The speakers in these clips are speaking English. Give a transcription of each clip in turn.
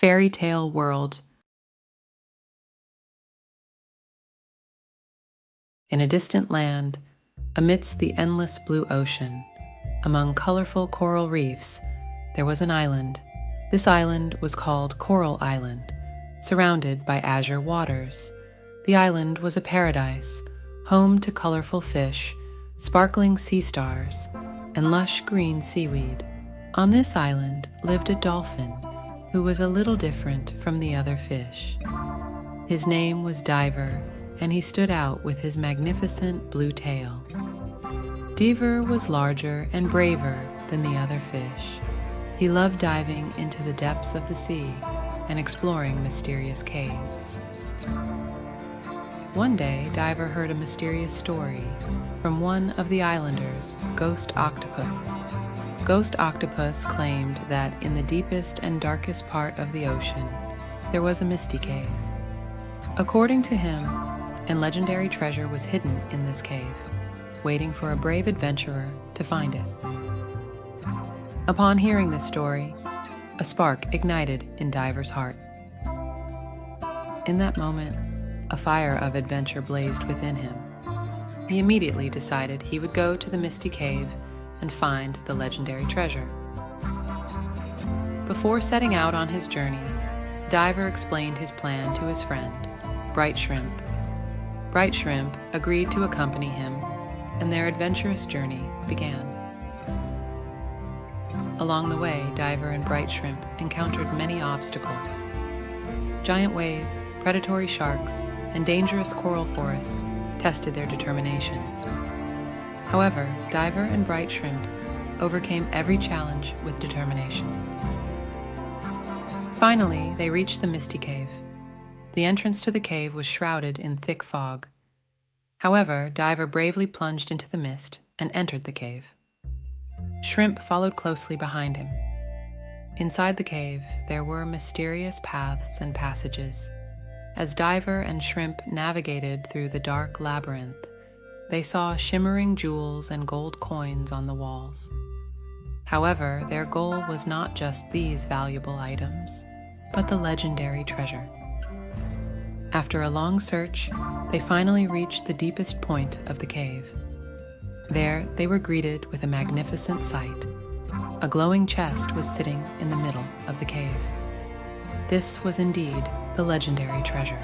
fairy tale world. In a distant land, amidst the endless blue ocean, among colorful coral reefs, there was an island. This island was called Coral Island, surrounded by azure waters. The island was a paradise, home to colorful fish, sparkling sea stars, and lush green seaweed. On this island lived a dolphin who was a little different from the other fish. His name was Diver, and he stood out with his magnificent blue tail. Diver was larger and braver than the other fish. He loved diving into the depths of the sea and exploring mysterious caves. One day, Diver heard a mysterious story from one of the islanders, Ghost Octopus. Ghost Octopus claimed that in the deepest and darkest part of the ocean, there was a Misty Cave. According to him, a legendary treasure was hidden in this cave, waiting for a brave adventurer to find it. Upon hearing this story, a spark ignited in Diver's heart. In that moment, a fire of adventure blazed within him. He immediately decided he would go to the Misty Cave and find the legendary treasure. Before setting out on his journey, Diver explained his plan to his friend, Bright Shrimp. Bright Shrimp agreed to accompany him, and their adventurous journey began. Along the way, Diver and Bright Shrimp encountered many obstacles. Giant waves, predatory sharks, and dangerous coral forests tested their determination. However, Diver and Bright Shrimp overcame every challenge with determination. Finally, they reached the Misty Cave. The entrance to the cave was shrouded in thick fog. However, Diver bravely plunged into the mist and entered the cave. Shrimp followed closely behind him. Inside the cave, there were mysterious paths and passages. As Diver and Shrimp navigated through the dark labyrinth, they saw shimmering jewels and gold coins on the walls. However, their goal was not just these valuable items, but the legendary treasure. After a long search, they finally reached the deepest point of the cave. There, they were greeted with a magnificent sight. A glowing chest was sitting in the middle of the cave. This was indeed the legendary treasure.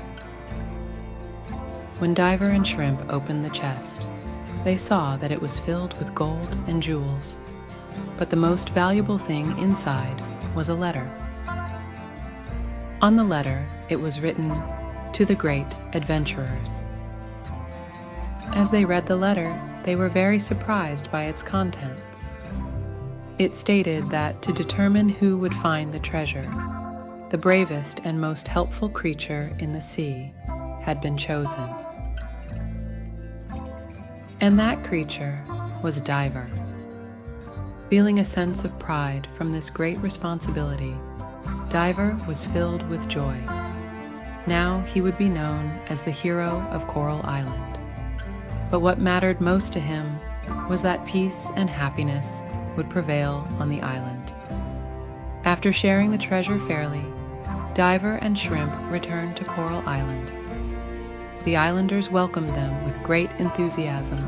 When Diver and Shrimp opened the chest, they saw that it was filled with gold and jewels, but the most valuable thing inside was a letter. On the letter, it was written, "To the great adventurers." As they read the letter, they were very surprised by its contents. It stated that to determine who would find the treasure, the bravest and most helpful creature in the sea had been chosen. And that creature was Diver. Feeling a sense of pride from this great responsibility, Diver was filled with joy. Now he would be known as the hero of Coral Island. But what mattered most to him was that peace and happiness would prevail on the island. After sharing the treasure fairly, Diver and Shrimp returned to Coral Island. The islanders welcomed them with great enthusiasm.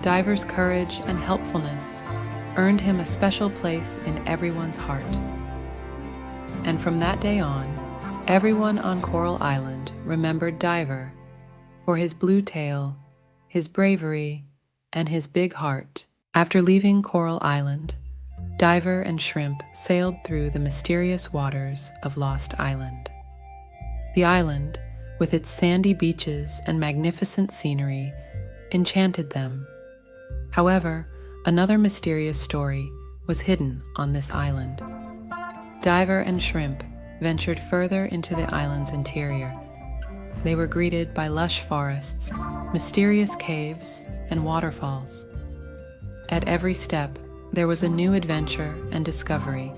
Diver's courage and helpfulness earned him a special place in everyone's heart. And from that day on, everyone on Coral Island remembered Diver for his blue tail, his bravery, and his big heart. After leaving Coral Island, Diver and Shrimp sailed through the mysterious waters of Lost Island. The island, with its sandy beaches and magnificent scenery, enchanted them. However, another mysterious story was hidden on this island. Diver and Shrimp ventured further into the island's interior. They were greeted by lush forests, mysterious caves, and waterfalls. At every step, there was a new adventure and discovery.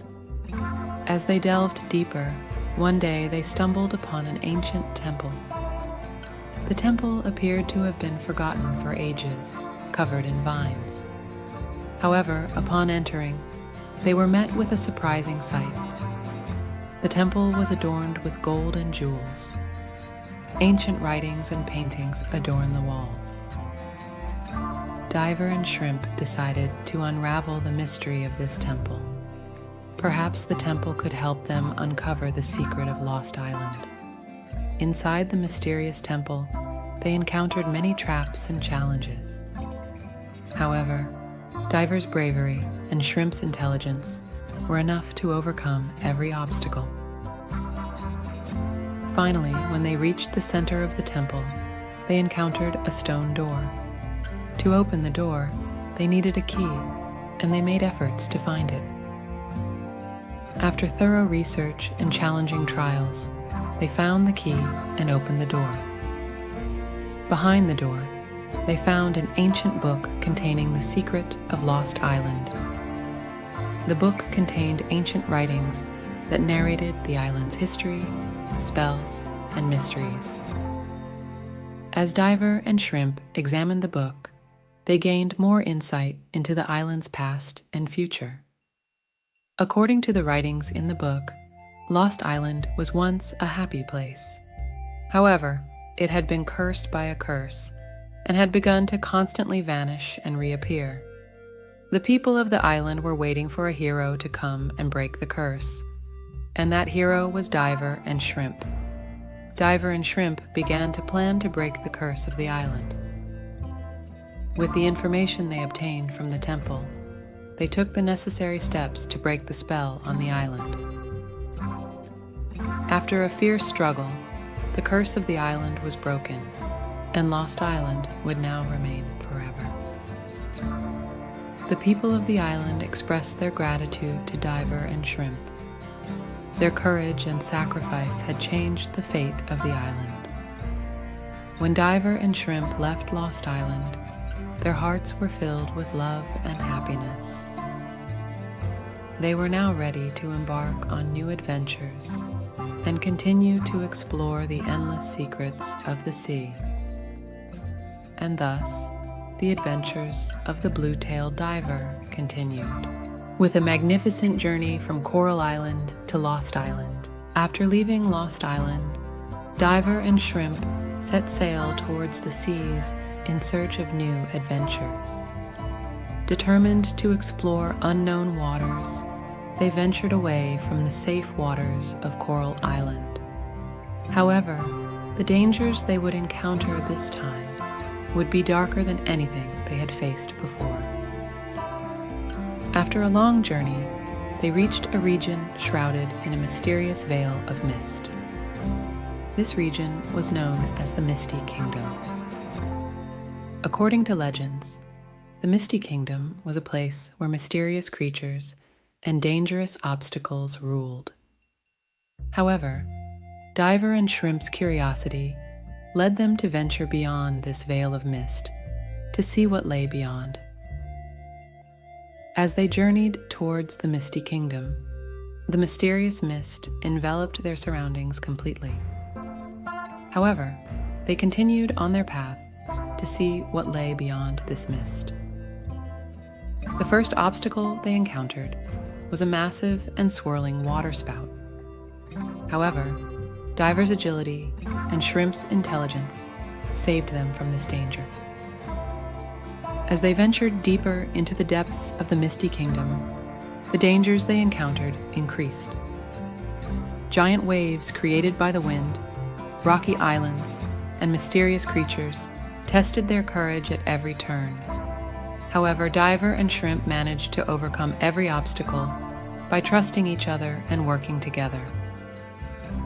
As they delved deeper, one day they stumbled upon an ancient temple. The temple appeared to have been forgotten for ages, covered in vines. However, upon entering, they were met with a surprising sight. The temple was adorned with gold and jewels. Ancient writings and paintings adorn the walls. Diver and Shrimp decided to unravel the mystery of this temple. Perhaps the temple could help them uncover the secret of Lost Island. Inside the mysterious temple, they encountered many traps and challenges. However, Diver's bravery and Shrimp's intelligence were enough to overcome every obstacle. Finally, when they reached the center of the temple, they encountered a stone door. To open the door, they needed a key, and they made efforts to find it. After thorough research and challenging trials, they found the key and opened the door. Behind the door, they found an ancient book containing the secret of Lost Island. The book contained ancient writings that narrated the island's history, spells, and mysteries. As Diver and Shrimp examined the book, they gained more insight into the island's past and future. According to the writings in the book, Lost Island was once a happy place. However, it had been cursed by a curse and had begun to constantly vanish and reappear. The people of the island were waiting for a hero to come and break the curse, and that hero was Diver and Shrimp. Diver and Shrimp began to plan to break the curse of the island. With the information they obtained from the temple, they took the necessary steps to break the spell on the island. After a fierce struggle, the curse of the island was broken, and Lost Island would now remain forever. The people of the island expressed their gratitude to Diver and Shrimp. Their courage and sacrifice had changed the fate of the island. When Diver and Shrimp left Lost Island, their hearts were filled with love and happiness. They were now ready to embark on new adventures and continue to explore the endless secrets of the sea. And thus, the adventures of the blue-tailed diver continued, with a magnificent journey from Coral Island to Lost Island. After leaving Lost Island, Diver and Shrimp set sail towards the seas in search of new adventures. Determined to explore unknown waters, they ventured away from the safe waters of Coral Island. However, the dangers they would encounter this time would be darker than anything they had faced before. After a long journey, they reached a region shrouded in a mysterious veil of mist. This region was known as the Misty Kingdom. According to legends, the Misty Kingdom was a place where mysterious creatures and dangerous obstacles ruled. However, Diver and Shrimp's curiosity led them to venture beyond this veil of mist to see what lay beyond. As they journeyed towards the Misty Kingdom, the mysterious mist enveloped their surroundings completely. However, they continued on their path to see what lay beyond this mist. The first obstacle they encountered was a massive and swirling water spout. However, Diver's agility and Shrimp's intelligence saved them from this danger. As they ventured deeper into the depths of the Misty Kingdom, the dangers they encountered increased. Giant waves created by the wind, rocky islands, and mysterious creatures tested their courage at every turn. However, Diver and Shrimp managed to overcome every obstacle by trusting each other and working together.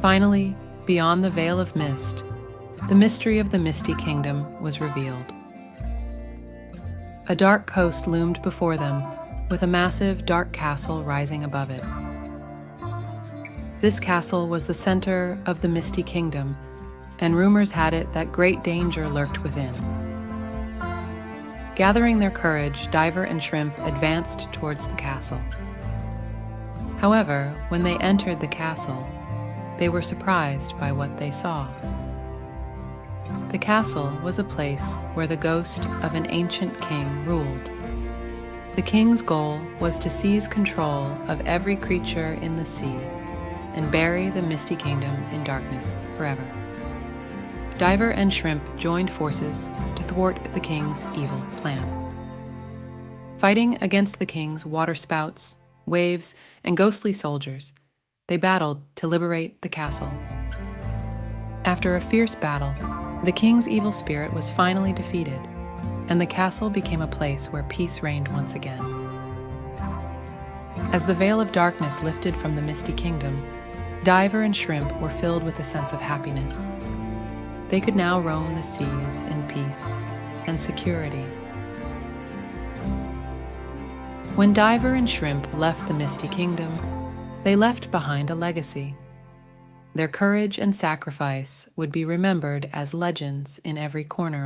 Finally, beyond the veil of mist, the mystery of the Misty Kingdom was revealed. A dark coast loomed before them, with a massive dark castle rising above it. This castle was the center of the Misty Kingdom, and rumors had it that great danger lurked within. Gathering their courage, Diver and Shrimp advanced towards the castle. However, when they entered the castle, they were surprised by what they saw. The castle was a place where the ghost of an ancient king ruled. The king's goal was to seize control of every creature in the sea, and bury the Misty Kingdom in darkness forever. Diver and Shrimp joined forces to thwart the king's evil plan. Fighting against the king's waterspouts, waves, and ghostly soldiers, they battled to liberate the castle. After a fierce battle, the king's evil spirit was finally defeated, and the castle became a place where peace reigned once again. As the veil of darkness lifted from the Misty Kingdom, Diver and Shrimp were filled with a sense of happiness. They could now roam the seas in peace and security. When Diver and Shrimp left the Misty Kingdom, they left behind a legacy. Their courage and sacrifice would be remembered as legends in every corner